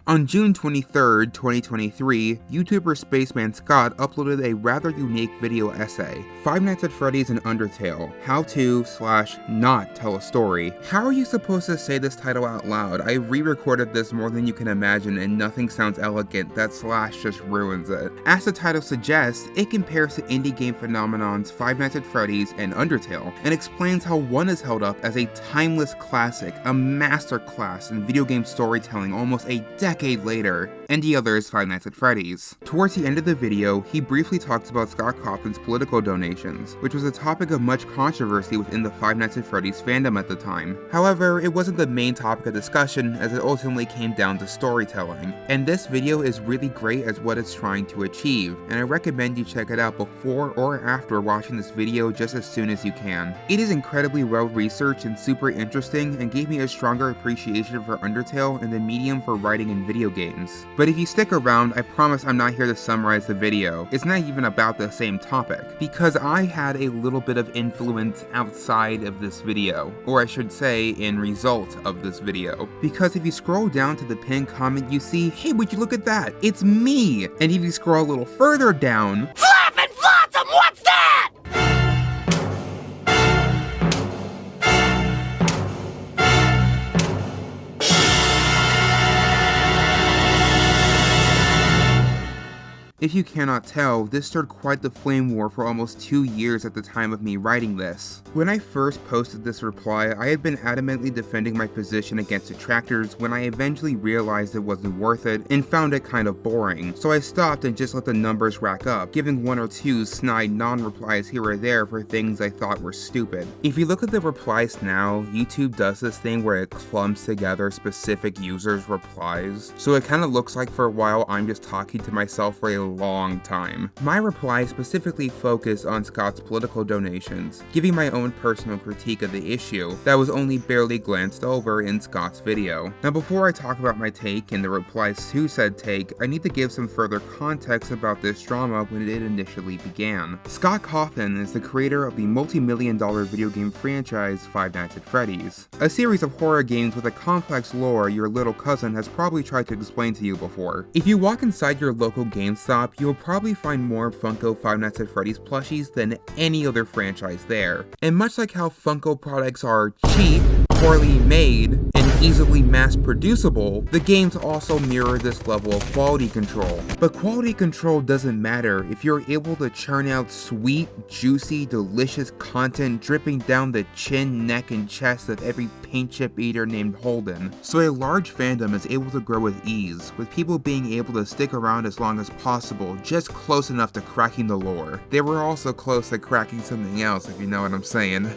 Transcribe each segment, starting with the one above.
On June 23rd, 2023, YouTuber Spaceman Scott uploaded a rather unique video essay, Five Nights at Freddy's and Undertale, how to/not tell a story. How are you supposed to say this title out loud? I re-recorded this more than you can imagine and nothing sounds elegant, that slash just ruins it. As the title suggests, it compares to indie game phenomenons Five Nights at Freddy's and Undertale, and explains how one is held up as a timeless classic, a masterclass in video game storytelling almost a decade later, and the other is Five Nights at Freddy's. Towards the end of the video, he briefly talks about Scott Cawthon's political donations, which was a topic of much controversy within the Five Nights at Freddy's fandom at the time. However, it wasn't the main topic of discussion as it ultimately came down to storytelling, and this video is really great as what it's trying to achieve, and I recommend you check it out before or after watching this video just as soon as you can. It is incredibly well researched and super interesting and gave me a stronger appreciation for Undertale and the medium for writing in video games. But if you stick around, I promise I'm not here to summarize the video. It's not even about the same topic, because I had a little bit of influence outside of this video, or I should say in result of this video. Because if you scroll down to the pinned comment, you see, hey, would you look at that? It's me! And if you scroll a little further down, Flappin' Flotsam, what's that? if you cannot tell, this stirred quite the flame war for almost 2 years at the time of me writing this. When I first posted this reply, I had been adamantly defending my position against detractors when I eventually realized it wasn't worth it and found it kind of boring, so I stopped and just let the numbers rack up, giving 1 or 2 snide non-replies here or there for things I thought were stupid. If you look at the replies now, YouTube does this thing where it clumps together specific users' replies, so it kinda looks like for a while I'm just talking to myself for a long time. My replies specifically focus on Scott's political donations, giving my own personal critique of the issue that was only barely glanced over in Scott's video. Now before I talk about my take and the replies to said take, I need to give some further context about this drama when it initially began. Scott Cawthon is the creator of the multi-million-dollar video game franchise Five Nights at Freddy's, a series of horror games with a complex lore your little cousin has probably tried to explain to you before. If you walk inside your local GameStop, you'll probably find more Funko Five Nights at Freddy's plushies than any other franchise there. And much like how Funko products are cheap, poorly made, and easily mass-producible, the games also mirror this level of quality control. But quality control doesn't matter if you're able to churn out sweet, juicy, delicious content dripping down the chin, neck, and chest of every paint chip eater named Holden. So a large fandom is able to grow with ease, with people being able to stick around as long as possible, just close enough to cracking the lore. They were also close to cracking something else, if you know what I'm saying.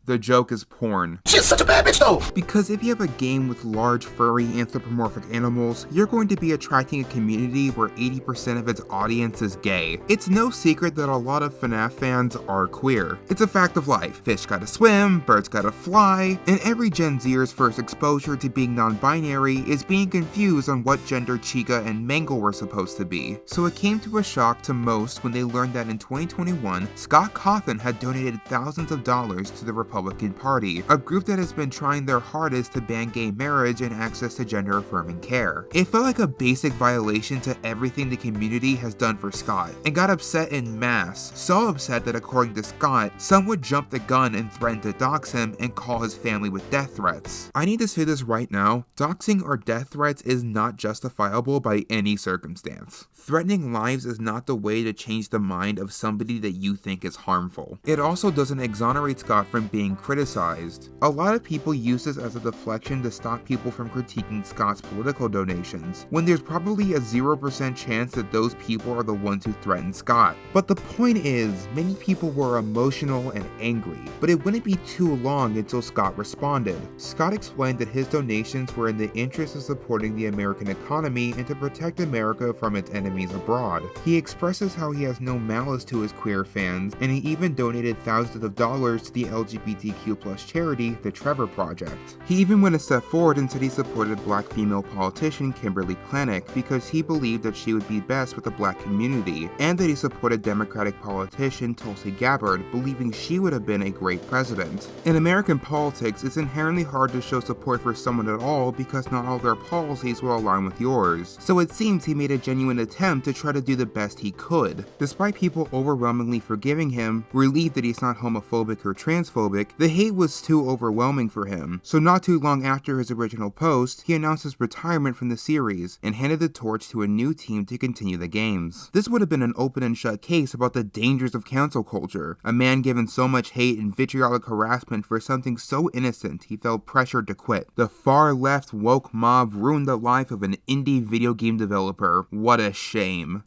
The joke is porn. She's such a bad bitch though! Because if you have a game with large, furry, anthropomorphic animals, you're going to be attracting a community where 80% of its audience is gay. It's no secret that a lot of FNAF fans are queer. It's a fact of life. Fish gotta swim, birds gotta fly, and every Gen Zer's first exposure to being non-binary is being confused on what gender Chica and Mangle were supposed to be. So it came to a shock to most when they learned that in 2021, Scott Cawthon had donated thousands of dollars to the Republican Party, a group that has been trying their hardest to ban gay marriage and access to gender-affirming care. It felt like a basic violation to everything the community has done for Scott, and got upset en masse, so upset that according to Scott, some would jump the gun and threaten to dox him and call his family with death threats. I need to say this right now, doxing or death threats is not justifiable by any circumstance. Threatening lives is not the way to change the mind of somebody that you think is harmful. It also doesn't exonerate Scott from being criticized. A lot of people use this as a deflection to stop people from critiquing Scott's political donations, when there's probably a 0% chance that those people are the ones who threatened Scott. But the point is, many people were emotional and angry, but it wouldn't be too long until Scott responded. Scott explained that his donations were in the interest of supporting the American economy and to protect America from its enemies abroad. He expresses how he has no malice to his queer fans, and he even donated thousands of dollars to the LGBT LGBTQ+ charity, the Trevor Project. He even went a step forward and said he supported black female politician Kimberly Klanick because he believed that she would be best with the black community, and that he supported Democratic politician Tulsi Gabbard, believing she would have been a great president. In American politics, it's inherently hard to show support for someone at all because not all their policies will align with yours, so it seems he made a genuine attempt to try to do the best he could. Despite people overwhelmingly forgiving him, relieved that he's not homophobic or transphobic, the hate was too overwhelming for him, so not too long after his original post, he announced his retirement from the series and handed the torch to a new team to continue the games. This would have been an open and shut case about the dangers of cancel culture, a man given so much hate and vitriolic harassment for something so innocent he felt pressured to quit. The far left woke mob ruined the life of an indie video game developer. What a shame.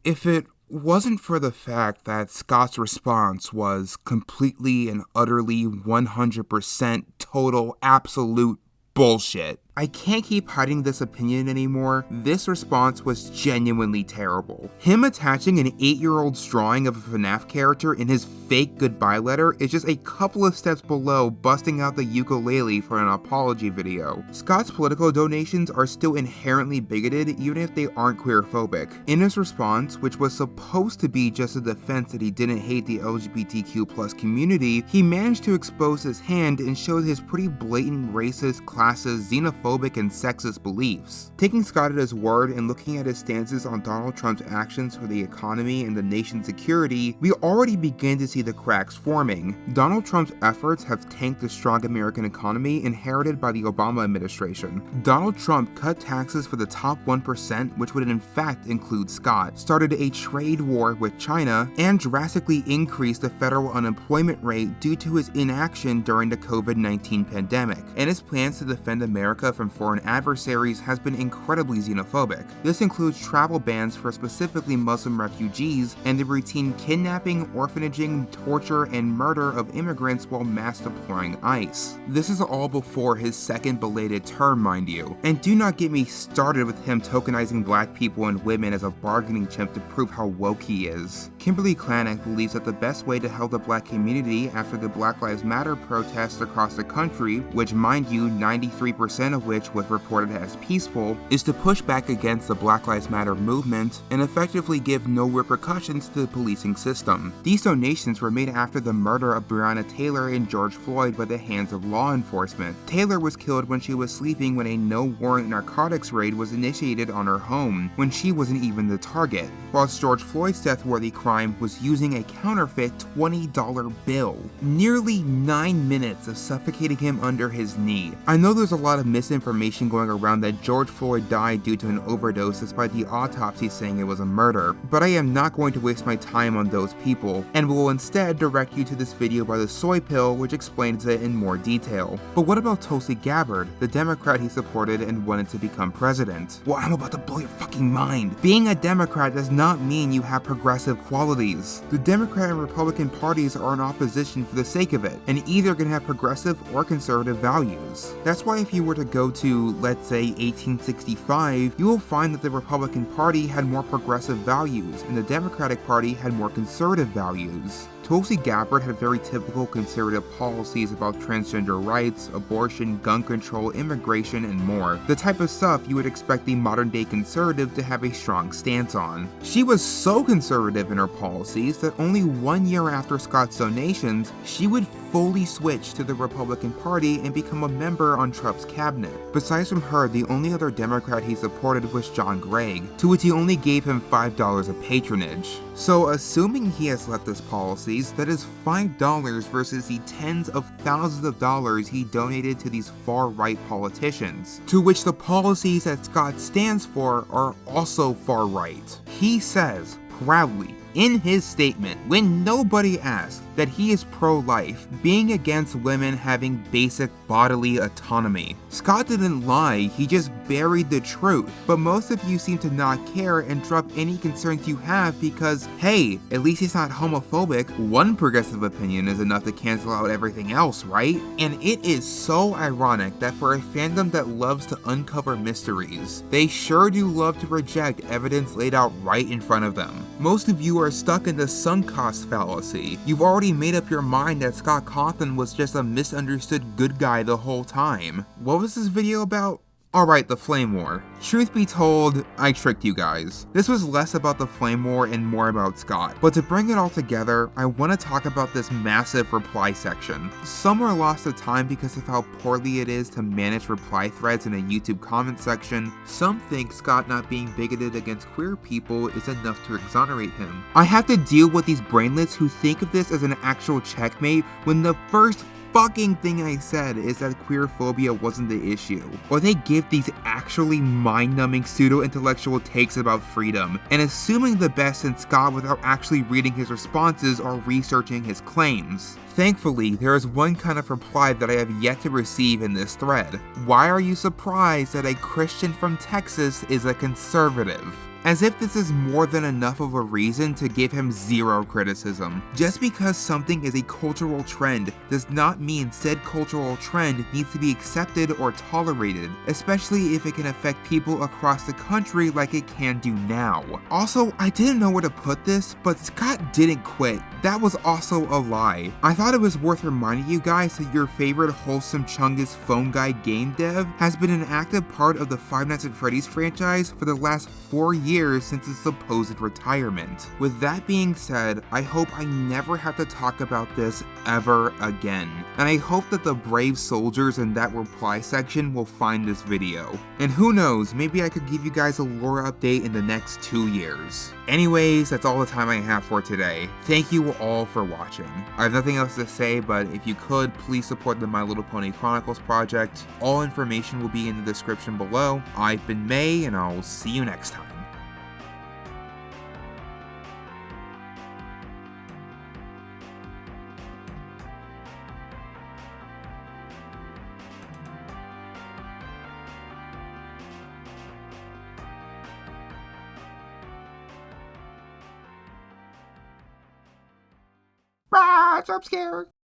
If it wasn't for the fact that Scott's response was completely and utterly 100% total absolute bullshit, I can't keep hiding this opinion anymore. This response was genuinely terrible. Him attaching an 8-year-old's drawing of a FNAF character in his fake goodbye letter is just a couple of steps below busting out the ukulele for an apology video. Scott's political donations are still inherently bigoted even if they aren't queerphobic. In his response, which was supposed to be just a defense that he didn't hate the LGBTQ+ community, he managed to expose his hand and showed his pretty blatant racist, classist, xenophobic, and sexist beliefs. Taking Scott at his word and looking at his stances on Donald Trump's actions for the economy and the nation's security, we already begin to see the cracks forming. Donald Trump's efforts have tanked the strong American economy inherited by the Obama administration. Donald Trump cut taxes for the top 1%, which would in fact include Scott, started a trade war with China, and drastically increased the federal unemployment rate due to his inaction during the COVID-19 pandemic, and his plans to defend America from foreign adversaries has been incredibly xenophobic. This includes travel bans for specifically Muslim refugees and the routine kidnapping, orphanaging, torture, and murder of immigrants while mass deploying ICE. This is all before his second belated term, mind you. And do not get me started with him tokenizing black people and women as a bargaining chip to prove how woke he is. Kimberly Klanick believes that the best way to help the black community after the Black Lives Matter protests across the country, which mind you 93% of which was reported as peaceful, is to push back against the Black Lives Matter movement and effectively give no repercussions to the policing system. These donations were made after the murder of Breonna Taylor and George Floyd by the hands of law enforcement. Taylor was killed when she was sleeping when a no-warrant narcotics raid was initiated on her home, when she wasn't even the target, whilst George Floyd's death-worthy crime was using a counterfeit $20 bill. Nearly 9 minutes of suffocating him under his knee. I know there's a lot of misinformation going around that George Floyd died due to an overdose despite the autopsy saying it was a murder, but I am not going to waste my time on those people, and will instead direct you to this video by the Soy Pill which explains it in more detail. But what about Tulsi Gabbard, the Democrat he supported and wanted to become president? Well, I'm about to blow your fucking mind. Being a Democrat does not mean you have progressive qualities. The Democrat and Republican parties are in opposition for the sake of it, and either can have progressive or conservative values. That's why if you were to go to, let's say, 1865, you will find that the Republican Party had more progressive values, and the Democratic Party had more conservative values. Tulsi Gabbard had very typical conservative policies about transgender rights, abortion, gun control, immigration, and more. The type of stuff you would expect the modern-day conservative to have a strong stance on. She was so conservative in her policies that only 1 year after Scott's donations, she would fully switch to the Republican Party and become a member on Trump's cabinet. Besides from her, the only other Democrat he supported was John Gregg, to which he only gave him $5 of patronage. So assuming he has leftist policies, that is $5 versus the tens of thousands of dollars he donated to these far-right politicians, to which the policies that Scott stands for are also far-right. He says, proudly, in his statement, when nobody asked, that he is pro-life, being against women having basic bodily autonomy. Scott didn't lie, he just buried the truth, but most of you seem to not care and drop any concerns you have because, hey, at least he's not homophobic. One progressive opinion is enough to cancel out everything else, right? And it is so ironic that for a fandom that loves to uncover mysteries, they sure do love to reject evidence laid out right in front of them. Most of you are stuck in the sunk cost fallacy. You've already already made up your mind that Scott Cawthon was just a misunderstood good guy the whole time. What was this video about? Alright, the Flame War. Truth be told, I tricked you guys. This was less about the Flame War and more about Scott. But to bring it all together, I want to talk about this massive reply section. Some are lost to time because of how poorly it is to manage reply threads in a YouTube comment section. Some think Scott not being bigoted against queer people is enough to exonerate him. I have to deal with these brainlets who think of this as an actual checkmate when the first fucking thing I said is that queerphobia wasn't the issue. Or they give these actually mind-numbing pseudo-intellectual takes about freedom, and assuming the best in Scott without actually reading his responses or researching his claims. Thankfully, there is one kind of reply that I have yet to receive in this thread. Why are you surprised that a Christian from Texas is a conservative? As if this is more than enough of a reason to give him zero criticism. Just because something is a cultural trend does not mean said cultural trend needs to be accepted or tolerated, especially if it can affect people across the country like it can do now. Also, I didn't know where to put this, but Scott didn't quit. That was also a lie. I thought it was worth reminding you guys that your favorite wholesome Chungus phone guy game dev has been an active part of the Five Nights at Freddy's franchise for the last 4 years since its supposed retirement. With that being said, I hope I never have to talk about this ever again. And I hope that the brave soldiers in that reply section will find this video. And who knows, maybe I could give you guys a lore update in the next 2 years. Anyways, that's all the time I have for today. Thank you all for watching. I have nothing else to say, but if you could, please support the My Little Pony Chronicles project. All information will be in the description below. I've been May, and I'll see you next time. Ah, jump scare!